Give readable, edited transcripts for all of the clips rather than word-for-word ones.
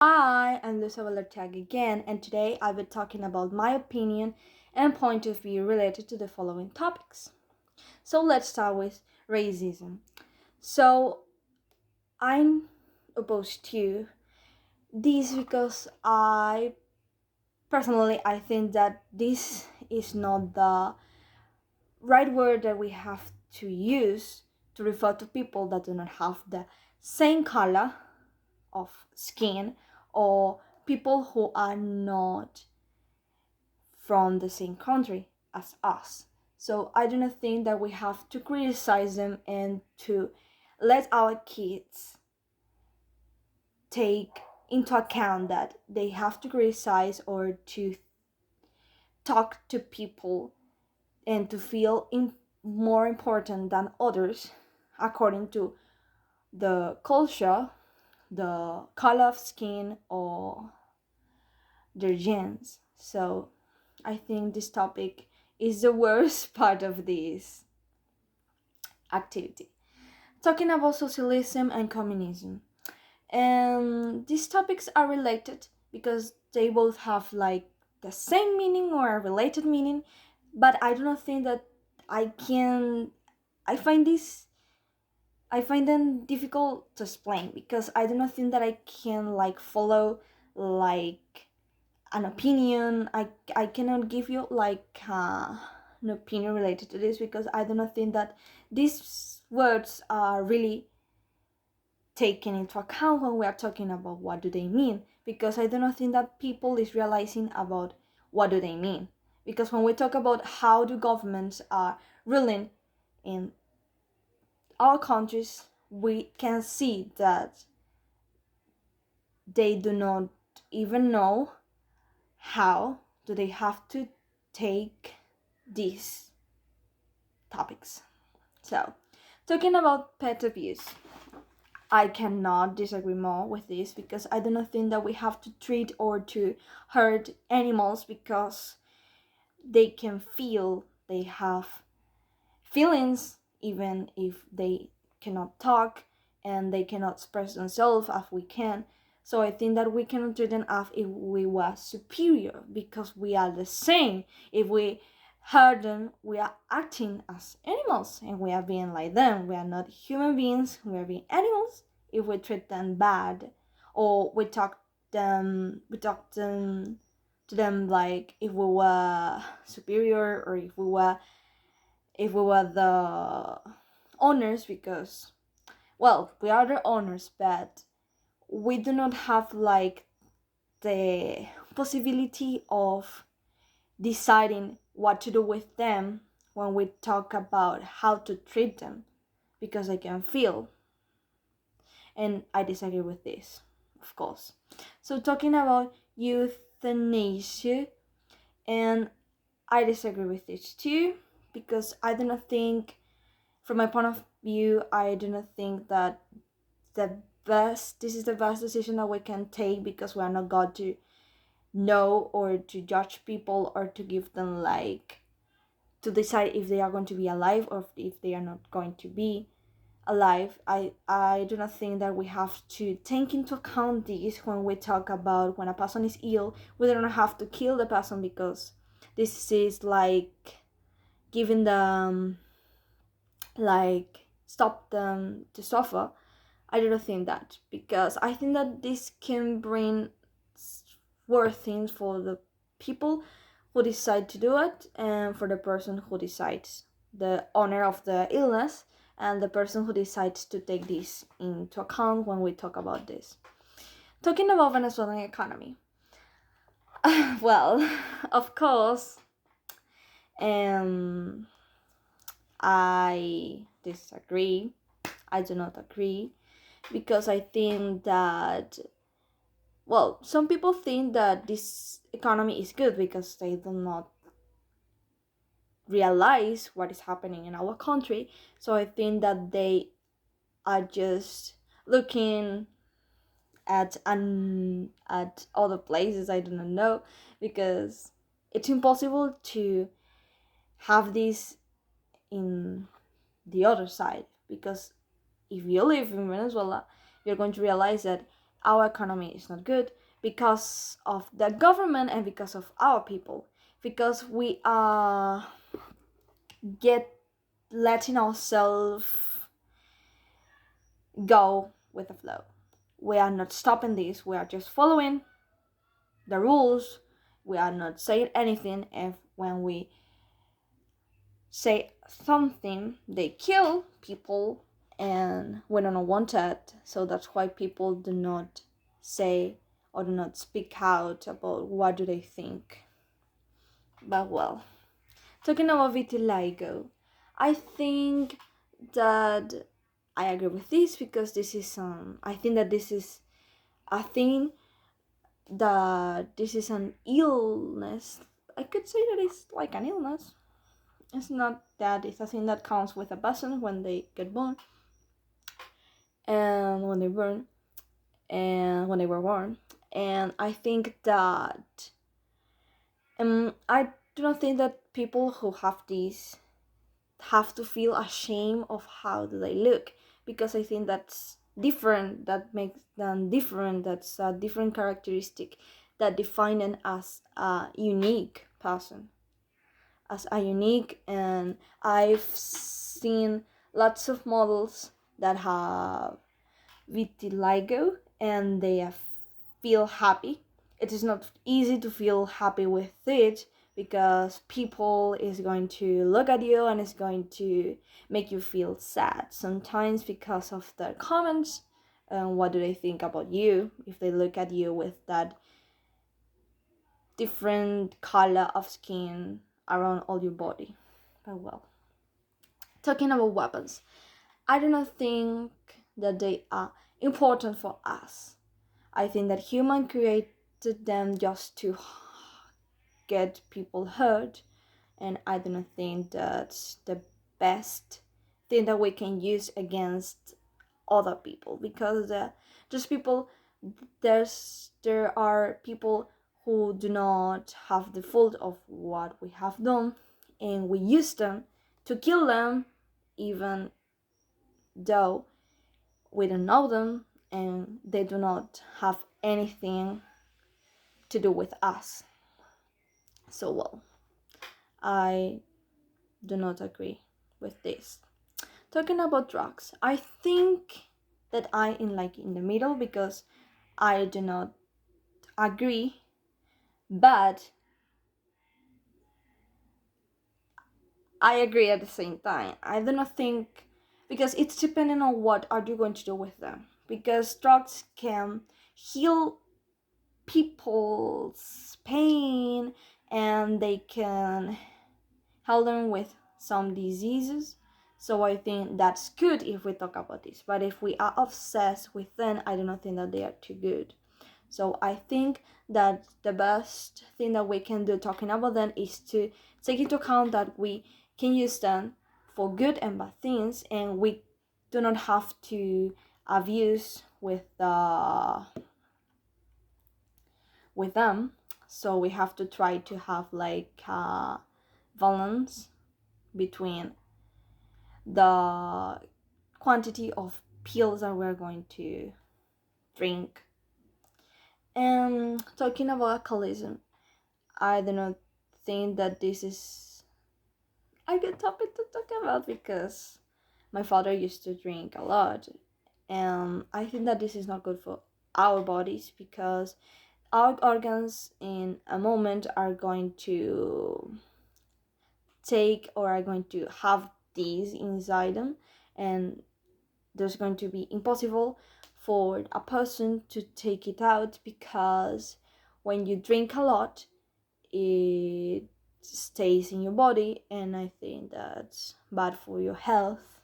Hi, I'm Lucilla Tag again, and today I'll be talking about my opinion and point of view related to the following topics. So let's start with racism. So I'm opposed to this because I think that this is not the right word that we have to use to refer to people that do not have the same color of skin or people who are not from the same country as us. So I do not think that we have to criticize them and to let our kids take into account that they have to criticize or to talk to people and to feel more important than others according to the culture, the color of skin, or their genes. So I think this topic is the worst part of this activity. Talking about socialism and communism. And these topics are related because they both have like the same meaning or a related meaning, but I do not think that I can I find this I find them difficult to explain because I do not think that I can like follow like an opinion. I cannot give you like an opinion related to this because I do not think that these words are really taken into account when we are talking about what do they mean, because I do not think that people is realizing about what do they mean, because when we talk about how do governments are ruling in our countries, we can see that they do not even know how do they have to take these topics. So, talking about pet abuse, I cannot disagree more with this because I do not think that we have to treat or to hurt animals because they can feel, they have feelings even if they cannot talk and they cannot express themselves as we can. So I think that we cannot treat them as if we were superior because we are the same. If we hurt them, we are acting as animals and we are being like them. We are not human beings, we are being animals if we treat them bad or we talk them to them like if we were superior or if we were the owners, because well, we are the owners, but we do not have like the possibility of deciding what to do with them when we talk about how to treat them, because I can feel, and I disagree with this, of course. So talking about euthanasia, and I disagree with this too, because I do not think, from my point of view, I do not think that this is the best decision that we can take, because we are not God to know or to judge people or to give them like to decide if they are going to be alive or if they are not going to be alive. I do not think that we have to take into account this when we talk about when a person is ill. We don't have to kill the person because this is like giving them like stop them to suffer. I don't think that, because I think that this can bring worse things for the people who decide to do it and for the person who decides, the owner of the illness, and the person who decides to take this into account when we talk about this. Talking about Venezuelan economy. Well, of course, um, I disagree. I do not agree because I think that, well, some people think that this economy is good because they do not realize what is happening in our country. So I think that they are just looking at other places. I do not know, because it's impossible to have this in the other side, because if you live in Venezuela, you're going to realize that our economy is not good because of the government and because of our people, because we are letting ourselves go with the flow. We are not stopping this, we are just following the rules. We are not saying anything. If when we say something, they kill people, and we don't want that. So that's why people do not say or do not speak out about what do they think. But well, talking about vitiligo, I think that I agree with this because this is I think that this is a thing, that this is an illness. I could say that it's like an illness. It's not that it's a thing that comes with a person when they get born and when they burn and when they were born. And I think that I do not think that people who have this have to feel ashamed of how do they look, because I think that's different, that makes them different, that's a different characteristic that define them as a unique person, as a unique. And I've seen lots of models that have vitiligo and they feel happy. It is not easy to feel happy with it because people is going to look at you and it's going to make you feel sad sometimes because of their comments and what do they think about you if they look at you with that different color of skin around all your body. But well, talking about weapons, I do not think that they are important for us. I think that human created them just to get people hurt, and I do not think that's the best thing that we can use against other people, because just people, there are people who do not have the fault of what we have done, and we use them to kill them even though we don't know them and they do not have anything to do with us. So well, I do not agree with this. Talking about drugs, I think that I am like in the middle because I do not agree, but I agree at the same time. I do not think, because it's depending on what are you going to do with them, because drugs can heal people's pain and they can help them with some diseases. So I think that's good if we talk about this. But if we are obsessed with them, I do not think that they are too good. So I think that the best thing that we can do talking about them is to take into account that we can use them for good and bad things, and we do not have to abuse with them. So we have to try to have like a balance between the quantity of pills that we're going to drink. And talking about alcoholism, I do not think that this is a good topic to talk about because my father used to drink a lot, and I think that this is not good for our bodies because our organs in a moment are going to take or are going to have these inside them, and there's going to be impossible for a person to take it out because when you drink a lot it stays in your body, and I think that's bad for your health.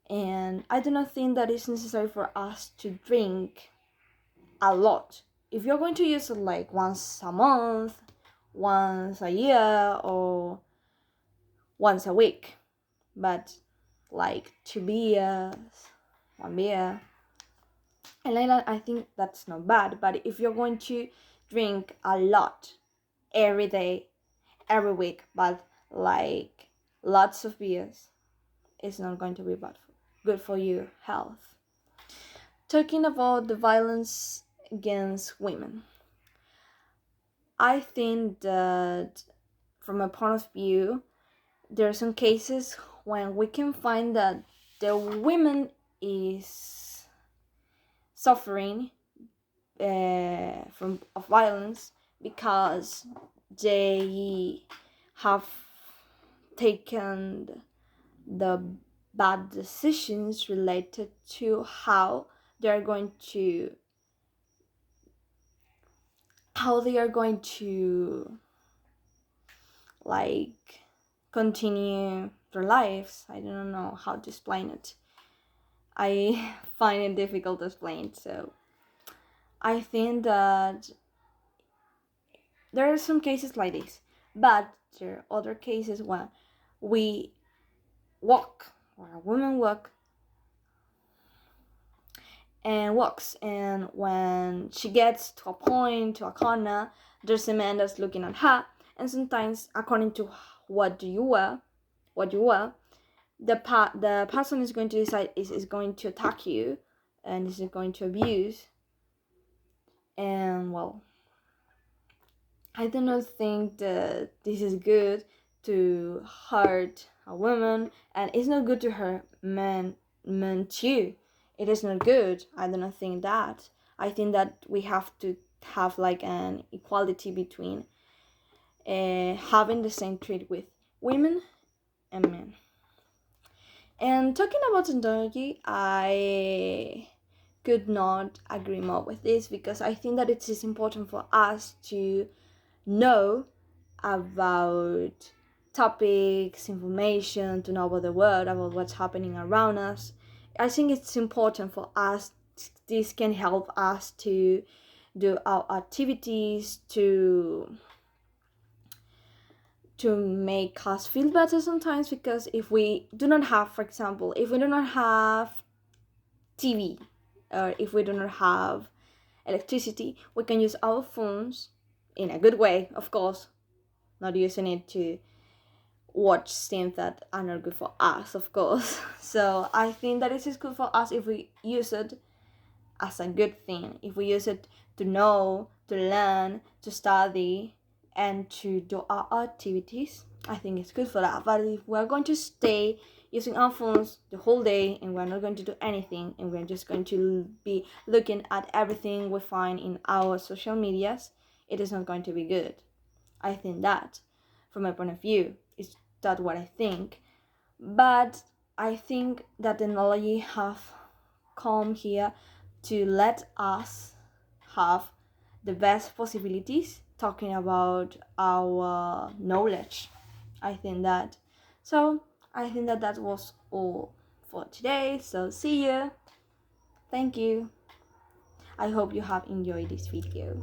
And I do not think that it's necessary for us to drink a lot. If you're going to use it like once a month, once a year, or once a week, but like 2 beers, 1 beer, and like that, I think that's not bad. But if you're going to drink a lot every day, every week, but like lots of beers, it's not going to be good for your health. talking about the violence against women, I think that from a point of view, there are some cases when we can find that the women is suffering from of violence because they have taken the bad decisions related to how they are going to like continue their lives. I don't know how to explain it. I find it difficult to explain. So I think that there are some cases like this, but there are other cases when we walk or a woman walks, and when she gets to a point, to a corner, there's a man that's looking at her, and sometimes according to what you wear, the person is going to decide is going to attack you and is going to abuse. And well, I do not think that this is good to hurt a woman, and it's not good to hurt men too. It is not good. I do not think that. I think that we have to have like an equality between having the same treat with women and men. And talking about technology, I could not agree more with this, because I think that it is important for us to know about topics, information, to know about the world, about what's happening around us. I think it's important for us. This can help us to do our activities, to make us feel better sometimes, because if we do not have, for example, if we do not have TV, or if we do not have electricity, we can use our phones in a good way, of course, not using it to watch things that are not good for us, of course. So I think that it is good for us if we use it as a good thing, if we use it to know, to learn, to study, and to do our activities. I think it's good for that. But if we're going to stay using our phones the whole day and we're not going to do anything, and we're just going to be looking at everything we find in our social medias, it is not going to be good. I think that, from my point of view, is that what I think. But I think that technology have come here to let us have the best possibilities talking about our knowledge. I think that. So I think that that was all for today. So see you. Thank you. I hope you have enjoyed this video.